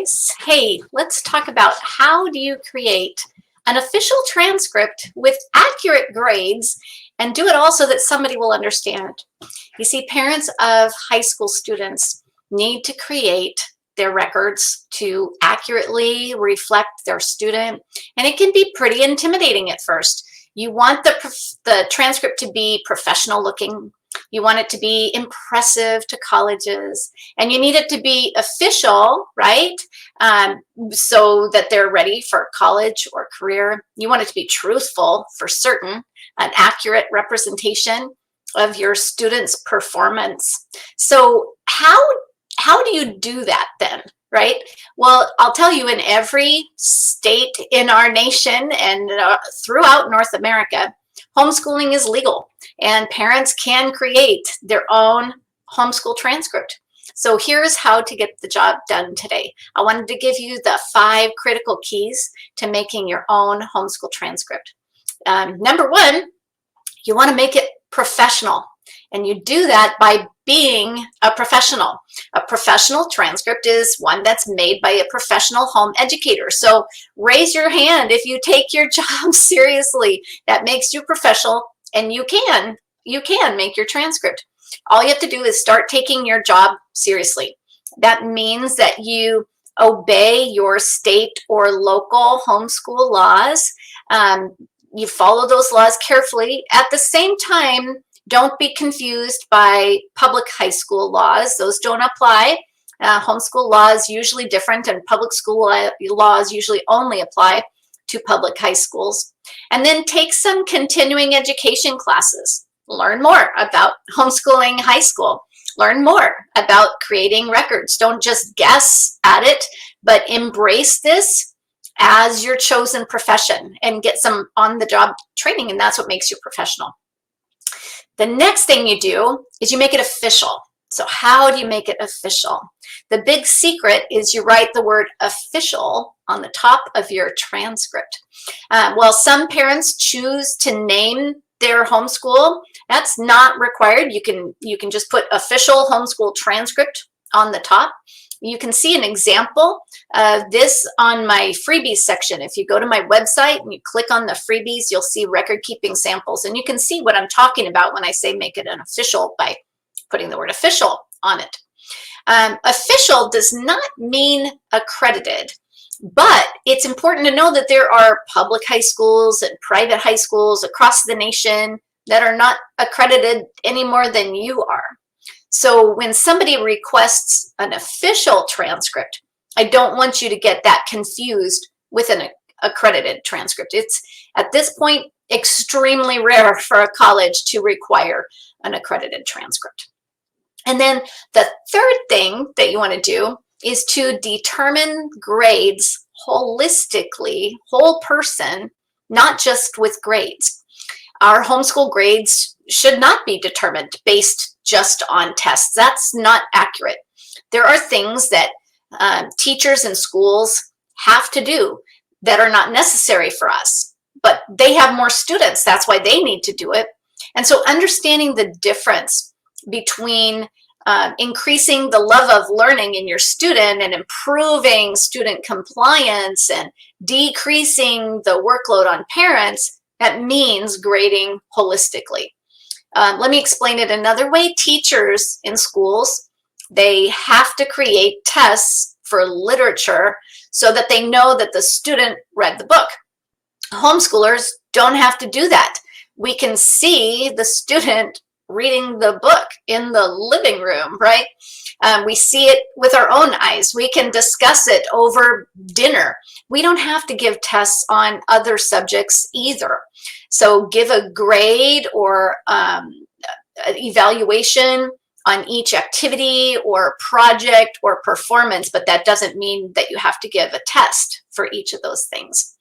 guys. Hey, let's talk about how do you create an official transcript with accurate grades and do it all so that somebody will understand. You see, parents of high school students need to create their records to accurately reflect their student, and it can be pretty intimidating at first. You want the transcript to be professional looking. You want it to be impressive to colleges, and you need it to be official, right? So that they're ready for college or career. You want it to be truthful for certain, an accurate representation of your student's performance. So how do you do that then, right? Well, I'll tell you, in every state in our nation and throughout North America, homeschooling is legal, and parents can create their own homeschool transcript. So here's how to get the job done today. I wanted to give you the 5 critical keys to making your own homeschool transcript. Number 1, you want to make it professional, and you do that by being a professional. A professional transcript is one that's made by a professional home educator. So raise your hand if you take your job seriously. That makes you professional, and you can make your transcript. All you have to do is start taking your job seriously. That means that you obey your state or local homeschool laws. You follow those laws carefully. At the same time, don't be confused by public high school laws. Those don't apply. Homeschool law is usually different, and public school laws usually only apply to public high schools. And then take some continuing education classes. Learn more about homeschooling high school. Learn more about creating records. Don't just guess at it, but embrace this as your chosen profession and get some on-the-job training, and that's what makes you professional. The next thing you do is you make it official. So how do you make it official? The big secret is you write the word official on the top of your transcript. Well, some parents choose to name their homeschool. That's not required. You can just put official homeschool transcript on the top. You can see an example of this on my freebies section. If you go to my website and you click on the freebies, you'll see record keeping samples, and you can see what I'm talking about when I say make it an official by putting the word official on it. Official does not mean accredited, but it's important to know that there are public high schools and private high schools across the nation that are not accredited any more than you are. So when somebody requests an official transcript, I don't want you to get that confused with an accredited transcript. It's, at this point, extremely rare for a college to require an accredited transcript. And then the third thing that you want to do is to determine grades holistically, whole person, not just with grades. Our homeschool grades should not be determined based just on tests. That's not accurate. There are things that teachers and schools have to do that are not necessary for us, but they have more students. That's why they need to do it. And so understanding the difference between increasing the love of learning in your student and improving student compliance and decreasing the workload on parents, that means grading holistically. Let me explain it another way. Teachers in schools, they have to create tests for literature so that they know that the student read the book. Homeschoolers don't have to do that. We can see the student reading the book in the living room, right? We see it with our own eyes. We can discuss it over dinner. We don't have to give tests on other subjects either. So give a grade or evaluation on each activity or project or performance, but that doesn't mean that you have to give a test for each of those things.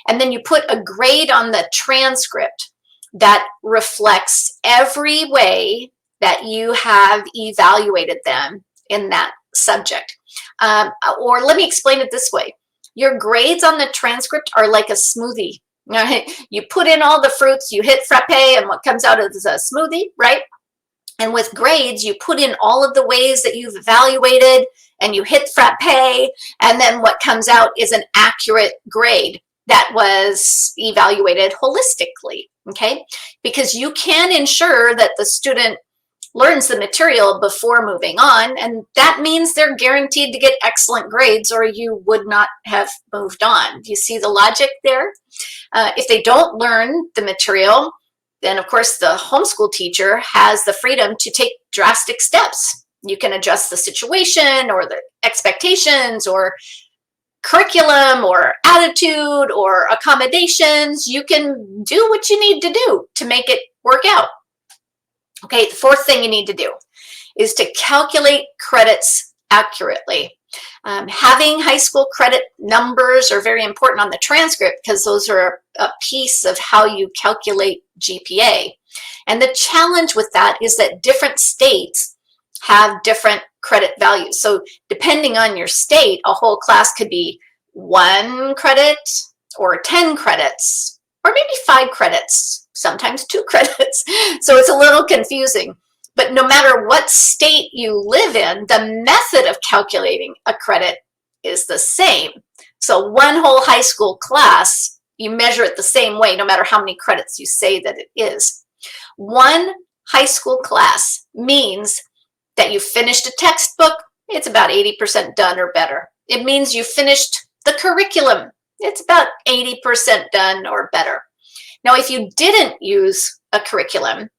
And then you put a grade on the transcript that reflects every way that you have evaluated them in that subject. Or let me explain it this way. Your grades on the transcript are like a smoothie. You put in all the fruits, you hit frappe, and what comes out is a smoothie, right? And with grades, you put in all of the ways that you've evaluated and you hit frappe, and then what comes out is an accurate grade that was evaluated holistically, okay? Because you can ensure that the student learns the material before moving on, and that means they're guaranteed to get excellent grades or you would not have moved on. Do you see the logic there? If they don't learn the material, then of course the homeschool teacher has the freedom to take drastic steps. You can adjust the situation or the expectations or curriculum or attitude or accommodations. You can do what you need to do to make it work out. Okay, the fourth thing you need to do is to calculate credits accurately. Having high school credit numbers are very important on the transcript because those are a piece of how you calculate GPA. And the challenge with that is that different states have different credit values. So depending on your state, a whole class could be 1 credit or 10 credits or maybe 5 credits, sometimes 2 credits. So it's a little confusing. But no matter what state you live in, the method of calculating a credit is the same. So one whole high school class, you measure it the same way, no matter how many credits you say that it is. One high school class means that you finished a textbook, it's about 80% done or better. It means you finished the curriculum, it's about 80% done or better. Now, if you didn't use a curriculum,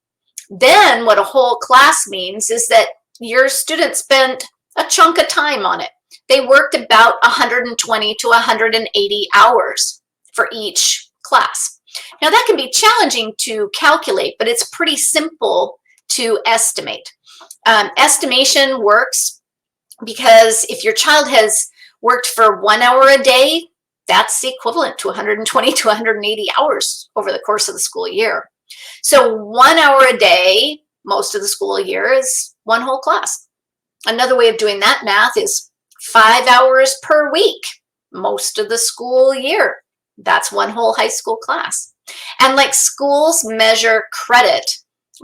then what a whole class means is that your students spent a chunk of time on it. They worked about 120 to 180 hours for each class. Now that can be challenging to calculate, but it's pretty simple to estimate. Estimation works because if your child has worked for 1 hour a day, that's equivalent to 120 to 180 hours over the course of the school year. So 1 hour a day, most of the school year, is one whole class. Another way of doing that math is 5 hours per week, most of the school year. That's one whole high school class. And like schools measure credit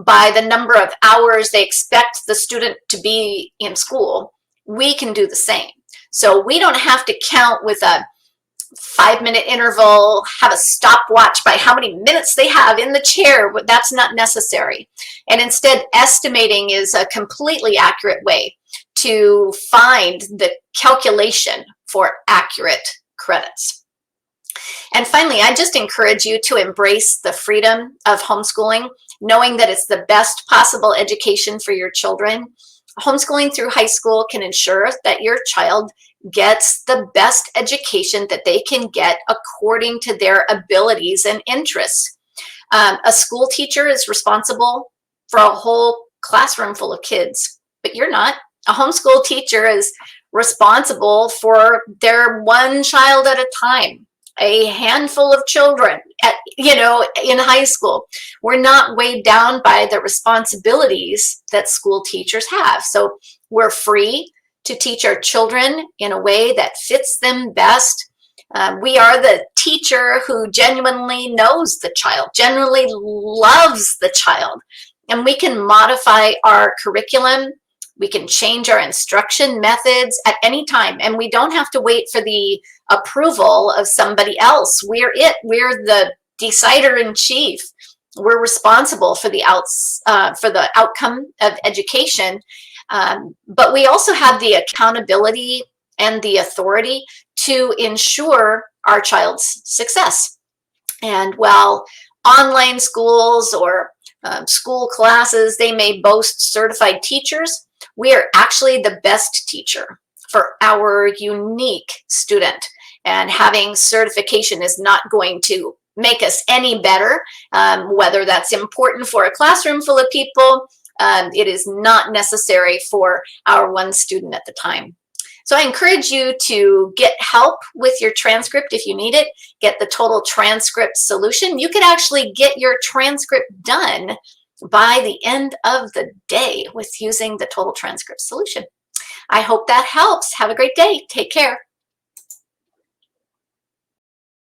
by the number of hours they expect the student to be in school, we can do the same. So we don't have to count with a 5-minute interval, have a stopwatch by how many minutes they have in the chair. That's not necessary. And instead, estimating is a completely accurate way to find the calculation for accurate credits. And finally, I just encourage you to embrace the freedom of homeschooling, knowing that it's the best possible education for your children. Homeschooling through high school can ensure that your child gets the best education that they can get according to their abilities and interests. A school teacher is responsible for a whole classroom full of kids, but you're not. A homeschool teacher is responsible for their one child at a time, a handful of children in high school. We're not weighed down by the responsibilities that school teachers have. So we're free to teach our children in a way that fits them best. We are the teacher who genuinely knows the child, genuinely loves the child, and we can modify our curriculum. We can change our instruction methods at any time, and we don't have to wait for the approval of somebody else. We're it. We're the decider in chief. We're responsible for the outcome of education. But we also have the accountability and the authority to ensure our child's success. And while online schools or school classes, they may boast certified teachers, we are actually the best teacher for our unique student. And having certification is not going to make us any better, whether that's important for a classroom full of people. It is not necessary for our one student at the time. So I encourage you to get help with your transcript if you need it. Get the total transcript solution. You could actually get your transcript done by the end of the day with using the total transcript solution. I hope that helps. Have a great day. Take care.